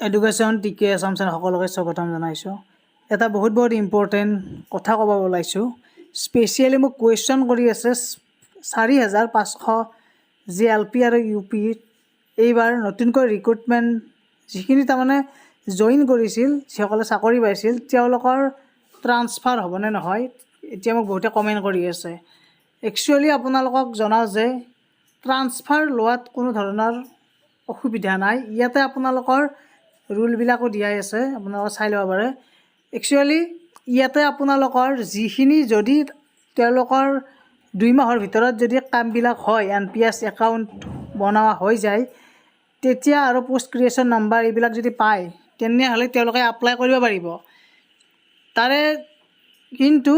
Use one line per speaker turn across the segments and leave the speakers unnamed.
Education টিকে Assam channel সকলোকে স্বাগতম জনাইছোঁ। এটা বহুত ইম্পৰ্টেণ্ট কথা ক'ব ওলাইছোঁ। স্পেচিয়েলি মোক কুৱেশ্যন কৰি আছে 4,500 যি LP আৰু UP এইবাৰ নতুনকৈ ৰিক্ৰুটমেণ্ট যিখিনি তাৰমানে জইন কৰিছিল, যিসকলে চাকৰি পাইছিল, তেওঁলোকৰ ট্ৰান্সফাৰ হ'বনে নহয়, এতিয়া মোক বহুতে কমেণ্ট কৰি আছে। একচুৱেলি আপোনালোকক জনাওঁ যে ট্ৰান্সফাৰ লোৱাত কোনো ধৰণৰ অসুবিধা নাই। ইয়াতে আপোনালোকৰ ৰুলবিলাকো দিয়াই আছে, আপোনালোকে চাই ল'ব পাৰে। একচুৱেলি ইয়াতে আপোনালোকৰ যিখিনি যদি তেওঁলোকৰ 2 মাহৰ ভিতৰত যদি কামবিলাক হয়, NPS একাউণ্ট বনোৱা হৈ যায়, তেতিয়া আৰু পোষ্ট ক্ৰিয়েশ্যন নাম্বাৰ এইবিলাক যদি পায়, তেনেহ'লে তেওঁলোকে এপ্লাই কৰিব পাৰিব। তাৰে কিন্তু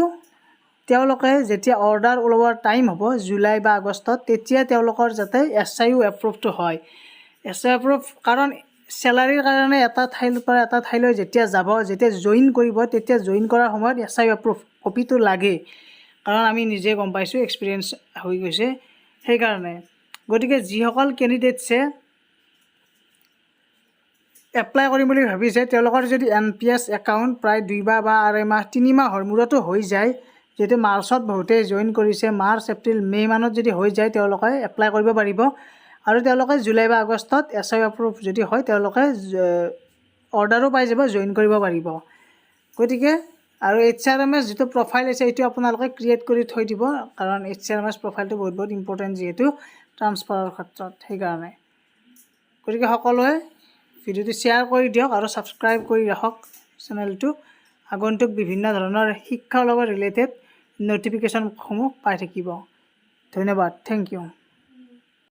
তেওঁলোকে যেতিয়া অৰ্ডাৰ ওলোৱাৰ টাইম হ'ব জুলাই বা আগষ্টত, তেতিয়া তেওঁলোকৰ যাতে SIO এপ্ৰুভটো হয়। SIO এপ্ৰুভ কাৰণ চেলাৰীৰ কাৰণে এটা ঠাইৰ পৰা এটা ঠাইলৈ যেতিয়া যাব, যেতিয়া জইন কৰিব, তেতিয়া জইন কৰাৰ সময়ত SIO এপ্ৰুভ কপিটো লাগে। কাৰণ আমি নিজে গম পাইছোঁ, এক্সপিৰিয়েঞ্চ হৈ গৈছে। সেইকাৰণে গতিকে যিসকল কেণ্ডিডেটছে এপ্লাই কৰিম বুলি ভাবিছে, তেওঁলোকৰ যদি NPS একাউণ্ট প্ৰায় 2 মাহ বা 2.5 মাহ 3 মাহৰ মূৰতো হৈ যায়, যিহেতু মাৰ্চত বহুতেই জইন কৰিছে, মাৰ্চ এপ্ৰিল মে' মানত যদি হৈ যায়, তেওঁলোকে এপ্লাই কৰিব পাৰিব। আৰু তেওঁলোকে জুলাই বা আগষ্টত SIO এপ্ৰুভ যদি হয়, তেওঁলোকে অৰ্ডাৰো পাই যাব, জইন কৰিব পাৰিব। গতিকে আৰু HRMS যিটো প্ৰফাইল আছে, এইটো আপোনালোকে ক্ৰিয়েট কৰি থৈ দিব, কাৰণ HRMS প্ৰফাইলটো বহুত ইম্পৰ্টেণ্ট যিহেতু ট্ৰান্সফাৰৰ ক্ষেত্ৰত। সেইকাৰণে গতিকে সকলোৱে ভিডিঅ'টো শ্বেয়াৰ কৰি দিয়ক আৰু ছাবস্ক্ৰাইব কৰি ৰাখক চেনেলটো। আগন্তুক বিভিন্ন ধৰণৰ শিক্ষাৰ লগত ৰিলেটেড ন'টিফিকেশ্যনসমূহ পাই থাকিব। ধন্যবাদ, থেংক ইউ।